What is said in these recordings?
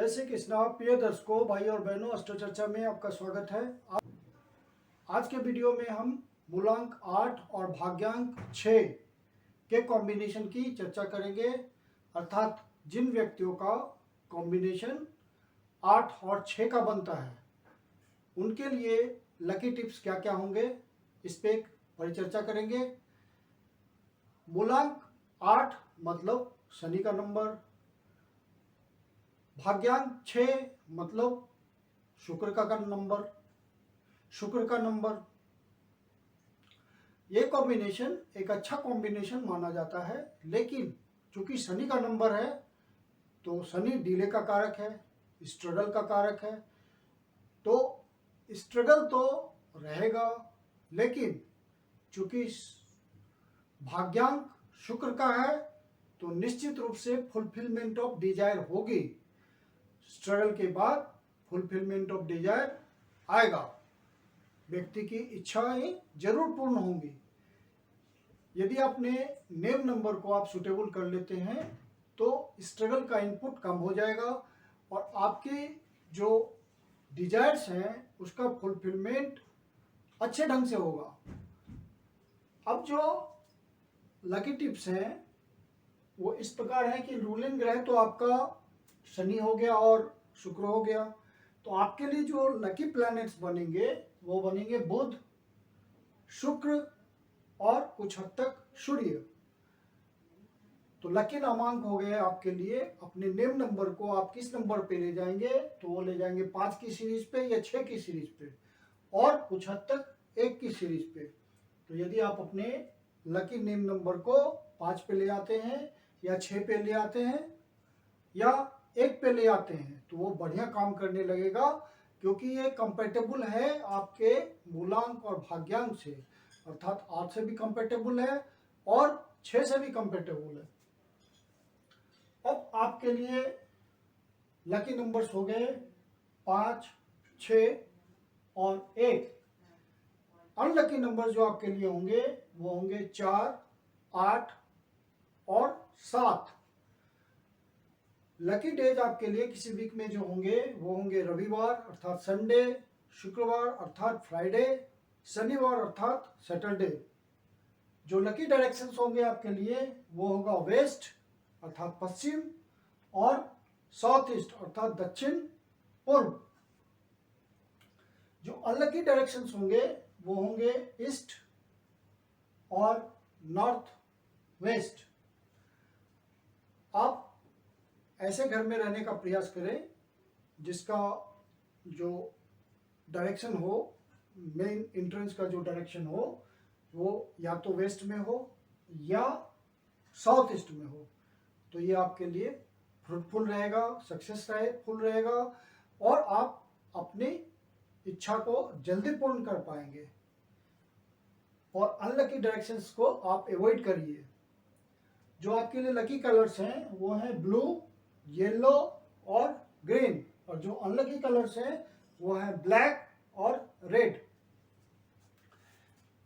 जय श्री कृष्णा। प्रिय दर्शकों, भाई और बहनों, अस्ट्रो चर्चा में आपका स्वागत है। आज के वीडियो में हम मूलांक 8 और भाग्यांक 6 के कॉम्बिनेशन की चर्चा करेंगे, अर्थात जिन व्यक्तियों का कॉम्बिनेशन 8 और 6 का बनता है उनके लिए लकी टिप्स क्या क्या होंगे, इस पे एक परिचर्चा करेंगे। मूलांक 8 मतलब शनि का नंबर, भाग्यांक 6 मतलब शुक्र का नंबर। ये कॉम्बिनेशन एक अच्छा कॉम्बिनेशन माना जाता है, लेकिन चूंकि शनि का नंबर है तो शनि डिले का कारक है, स्ट्रगल का कारक है। तो स्ट्रगल तो रहेगा, लेकिन चूंकि भाग्यांक शुक्र का है तो निश्चित रूप से फुलफिलमेंट ऑफ डिजायर होगी। स्ट्रगल के बाद फुलफिलमेंट ऑफ डिजायर आएगा, व्यक्ति की इच्छाएं जरूर पूर्ण होंगी। यदि अपने नेम नंबर को आप सुटेबल कर लेते हैं तो स्ट्रगल का इनपुट कम हो जाएगा और आपके जो डिजायर्स हैं उसका फुलफिलमेंट अच्छे ढंग से होगा। अब जो लकी टिप्स हैं वो इस प्रकार है कि रूलिंग ग्रह तो आपका शनि हो गया और शुक्र हो गया, तो आपके लिए जो लकी प्लैनेट्स बनेंगे वो बनेंगे बुध, शुक्र और कुछ हद तक सूर्य। तो लकी नामांक हो गए आपके लिए। अपने नेम नंबर को आप किस नंबर पे ले जाएंगे, तो वो ले जाएंगे 5 की सीरीज पे या 6 की सीरीज पे और कुछ हद तक 1 की सीरीज पे। तो यदि आप अपने लकी नेम नंबर को 5 पे ले आते हैं या 6 पे ले आते हैं या 1 पे ले आते हैं तो वो बढ़िया काम करने लगेगा, क्योंकि ये कंपेटेबल है आपके मूलांक और भाग्यांक से, अर्थात 8 से भी कंपेटेबल है और 6 से भी कंपेटेबल है। अब आपके लिए लकी नंबर्स हो गए 5, 6 और 1। अनलकी नंबर जो आपके लिए होंगे वो होंगे 4, 8 और 7। लकी डेज आपके लिए किसी वीक में जो होंगे वो होंगे रविवार अर्थात संडे, शुक्रवार अर्थात फ्राइडे, शनिवार अर्थात सैटरडे। जो लकी डायरेक्शंस होंगे आपके लिए वो होगा वेस्ट अर्थात पश्चिम और साउथ ईस्ट अर्थात दक्षिण पूर्व। जो अनलकी डायरेक्शंस होंगे वो होंगे ईस्ट और नॉर्थ वेस्ट। आप ऐसे घर में रहने का प्रयास करें जिसका जो डायरेक्शन हो, मेन एंट्रेंस का जो डायरेक्शन हो वो या तो वेस्ट में हो या साउथ ईस्ट में हो। तो ये आपके लिए फ्रूटफुल रहेगा, सक्सेसफुल रहेगा और आप अपनी इच्छा को जल्दी पूर्ण कर पाएंगे। और अनलकी डायरेक्शंस को आप अवॉइड करिए। जो आपके लिए लकी कलर्स हैं वो हैं ब्लू, येलो और ग्रीन, और जो अनलकी कलर्स हैं वो हैं ब्लैक और रेड।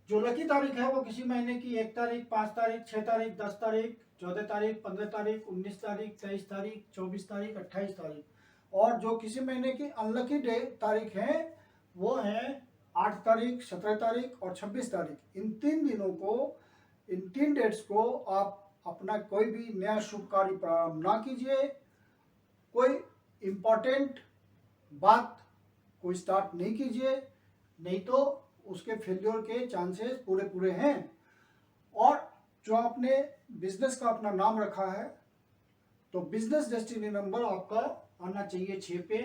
जो लकी तारीख है वो किसी महीने की 1 तारीख, 5 तारीख, 6 तारीख, 10 तारीख, 14 तारीख, 15 तारीख, 19 तारीख, 23 तारीख, 24 तारीख, 28 तारीख। और जो किसी महीने की अनलकी तारीख है वो है 8 तारीख, 17 तारीख और 26 तारीख। इन 3 दिनों को, इन 3 डेट्स को आप अपना कोई भी नया शुभ कार्य प्रारंभ ना कीजिए, कोई इम्पोर्टेंट बात कोई स्टार्ट नहीं कीजिए, नहीं तो उसके फेल्योर के चांसेस पूरे हैं। और जो आपने बिजनेस का अपना नाम रखा है तो बिजनेस डेस्टिनी नंबर आपका आना चाहिए 6 पे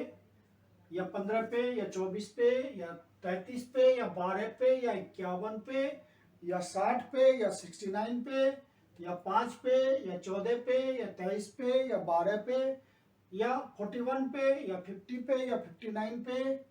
या 15 पे या 24 पे या 33 पे या 12 पे या 51 पे या 60 पे या 69 पे या 5 पे या 14 पे या 23 पे या 12 पे या 41 पे या 50 पे या 59 पे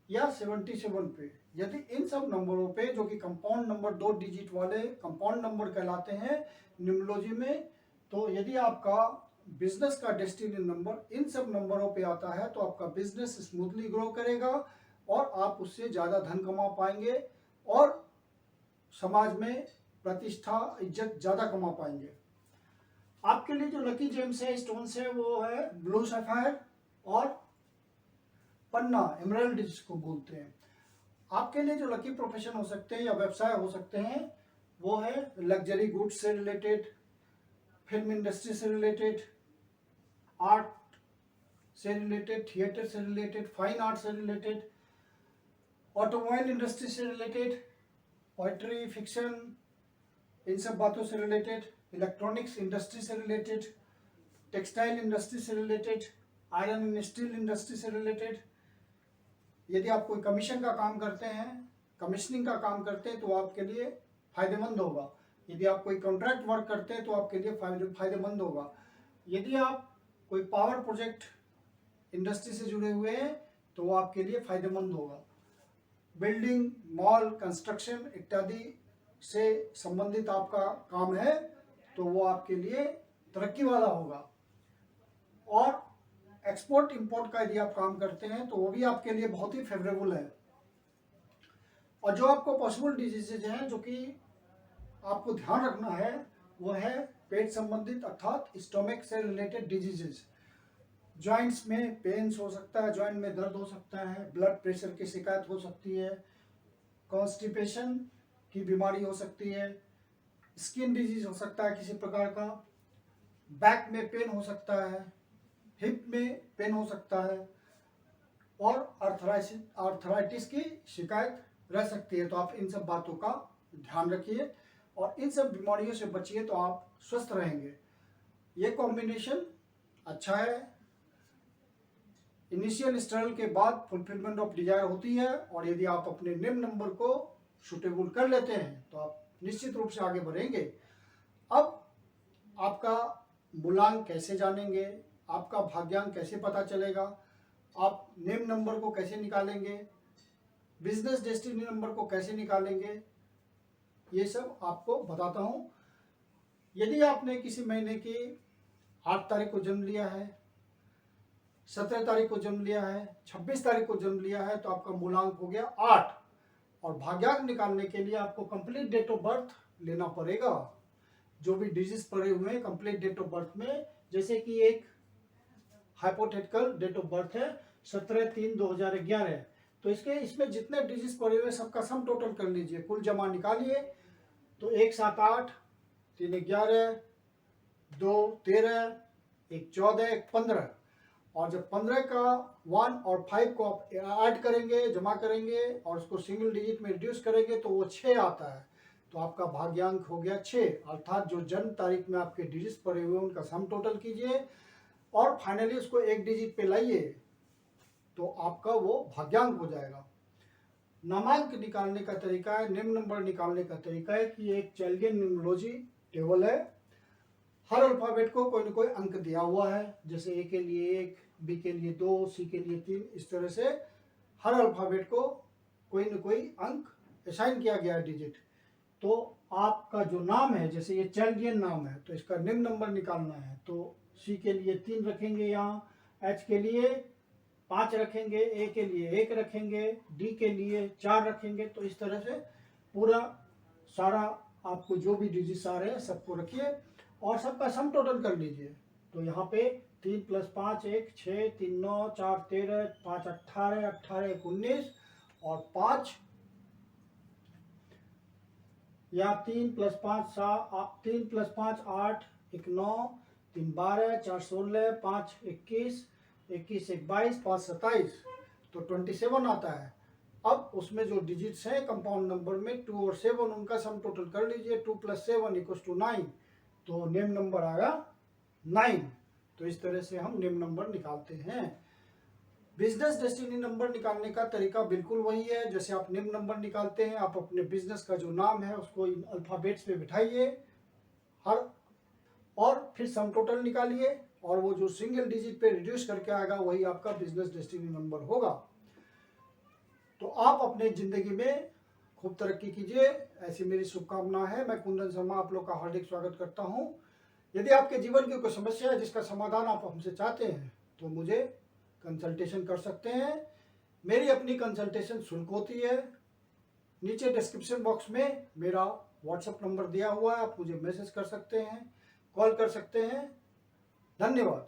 या 77 पे। यदि इन सब नंबरों पे, जो कि कंपाउंड नंबर 2 डिजिट वाले कंपाउंड नंबर कहलाते हैं न्यूमरोलॉजी में, तो यदि आपका बिजनेस का डेस्टिनी नंबर इन सब नंबरों पे आता है तो आपका बिजनेस स्मूथली ग्रो करेगा और आप उससे ज़्यादा धन कमा पाएंगे और समाज में प्रतिष्ठा, इज्जत ज़्यादा कमा पाएंगे। आपके लिए जो लकी जेम्स है, स्टोन्स है, वो है ब्लू सफायर और पन्ना, एमराल्ड जिसको बोलते हैं। आपके लिए जो लकी प्रोफेशन हो सकते हैं या व्यवसाय हो सकते हैं वो है लग्जरी गुड्स से रिलेटेड, फिल्म इंडस्ट्री से रिलेटेड, आर्ट से रिलेटेड, थिएटर से रिलेटेड, फाइन आर्ट से रिलेटेड, ऑटोमोबाइल इंडस्ट्री से रिलेटेड, पोइट्री, फिक्शन, इन सब बातों से रिलेटेड, इलेक्ट्रॉनिक्स इंडस्ट्री से रिलेटेड, टेक्सटाइल इंडस्ट्री से related, iron and steel industry से रिलेटेड। यदि आप कोई कमीशन का काम करते हैं, कमीशनिंग का काम करते हैं तो आपके लिए फायदेमंद होगा। यदि आप कोई कॉन्ट्रैक्ट वर्क करते हैं तो आपके लिए फायदेमंद होगा। यदि आप कोई पावर प्रोजेक्ट इंडस्ट्री से जुड़े हुए हैं तो वो आपके लिए फायदेमंद होगा। बिल्डिंग, मॉल, कंस्ट्रक्शन इत्यादि से संबंधित आपका काम है तो वो आपके लिए तरक्की वाला होगा। और एक्सपोर्ट इंपोर्ट का यदि आप काम करते हैं तो वो भी आपके लिए बहुत ही फेवरेबल है। और जो आपको पॉसिबल डिजीजेज हैं जो कि आपको ध्यान रखना है वो है पेट संबंधित अर्थात स्टोमक से रिलेटेड डिजीजेज। जॉइंट्स में पेन्स हो सकता है, जॉइंट में दर्द हो सकता है, ब्लड प्रेशर की शिकायत हो सकती है, कॉन्स्टिपेशन की बीमारी हो सकती है, स्किन डिजीज हो सकता है किसी प्रकार का, बैक में पेन हो सकता है, हिप में पेन हो सकता है और आर्थराइटिस की शिकायत रह सकती है। तो आप इन सब बातों का ध्यान रखिए और इन सब बीमारियों से बचिए तो आप स्वस्थ रहेंगे। ये कॉम्बिनेशन अच्छा है। इनिशियल स्ट्रगल के बाद फुलफिलमेंट ऑफ डिजायर होती है और यदि आप अपने निम्न नंबर को सुटेबल कर लेते हैं तो आप निश्चित रूप से आगे बढ़ेंगे। अब आपका मूलांक कैसे जानेंगे, आपका भाग्यांक कैसे पता चलेगा, आप निम्न नंबर को कैसे निकालेंगे, बिजनेस डेस्टिनी नंबर को कैसे निकालेंगे, ये सब आपको बताता हूँ। यदि आपने किसी महीने की 8 तारीख को जन्म लिया है, 17 तारीख को जन्म लिया है, 26 तारीख को जन्म लिया है तो आपका मूलांक हो गया 8। और भाग्यांक निकालने के लिए आपको कंप्लीट डेट ऑफ बर्थ लेना पड़ेगा। जो भी डिजिट्स पड़े हुए हैं कंप्लीट डेट ऑफ बर्थ में, जैसे कि एक हाइपोथेटिकल डेट ऑफ बर्थ है 17/3/2011, तो इसमें जितने डिजिट्स पड़े हुए सबका सम टोटल कर लीजिए, कुल जमा निकालिए। तो 1 7 8, 3 11, 2 13, 1 14, 1 15। और जब 15 का 1 और 5 को आप ऐड करेंगे, जमा करेंगे और उसको सिंगल डिजिट में रिड्यूस करेंगे तो वो 6 आता है। तो आपका भाग्यांक हो गया 6। अर्थात जो जन्म तारीख में आपके डिजिट्स पड़े हुए उनका सम टोटल कीजिए और फाइनली उसको एक डिजिट पे लाइए तो आपका वो भाग्यांक हो जाएगा। नामांक निकालने का तरीका है, निम्न नंबर निकालने का तरीका है कि एक चैल्डियन न्यूमरोलॉजी टेबल है। हर अल्फाबेट को कोई न कोई अंक दिया हुआ है, जैसे ए के लिए 1, बी के लिए 2, सी के लिए 3, इस तरह से हर अल्फाबेट को कोई न कोई अंक असाइन किया गया है, डिजिट। तो आपका जो नाम है, जैसे ये चैल्डियन नाम है तो इसका निम्न नंबर निकालना है तो सी के लिए 3 रखेंगे, यहाँ एच के लिए 5 रखेंगे, ए के लिए 1 रखेंगे, डी के लिए 4 रखेंगे। तो इस तरह से पूरा सारा आपको जो भी डिजिट्स आ रहे हैं सबको रखिए और सबका सम टोटल कर लीजिए। तो यहाँ पे 3 + 5 1 6, 3 9, 4 13, 5 18, 18 1 19 और 5 या 3 + 5 7, 3 + 5 8, 1 9, 3 12, 4 16, 5 21, 21 1 22, 5 27, तो 27 आता है। अब उसमें जो डिजिट्स हैं कंपाउंड नंबर में 2 और 7, उनका सम टोटल कर लीजिए। 2 + 7 = 9, तो निम्न नंबर आया 9। तो इस तरह से हम निम्न नंबर निकालते हैं। बिजनेस डेस्टिनी नंबर निकालने का तरीका बिल्कुल वही है जैसे आप निम्न नंबर निकालते हैं। आप अपने बिजनेस का जो नाम है उसको इन अल्फाबेट्स पे बिठाइए और फिर सम टोटल निकालिए और वो जो सिंगल डिजिट पे रिड्यूस करके आएगा वही आपका बिजनेस डेस्टिनी नंबर होगा। तो आप अपने जिंदगी में खूब तरक्की कीजिए, ऐसी मेरी शुभकामना है। मैं कुंदन शर्मा आप लोग का हार्दिक स्वागत करता हूं। यदि आपके जीवन की कोई समस्या है जिसका समाधान आप हमसे चाहते हैं तो मुझे कंसल्टेशन कर सकते हैं। मेरी अपनी कंसल्टेशन शुल्क होती है। नीचे डिस्क्रिप्शन बॉक्स में मेरा व्हाट्सएप नंबर दिया हुआ है, आप मुझे मैसेज कर सकते हैं, कॉल कर सकते हैं। धन्यवाद।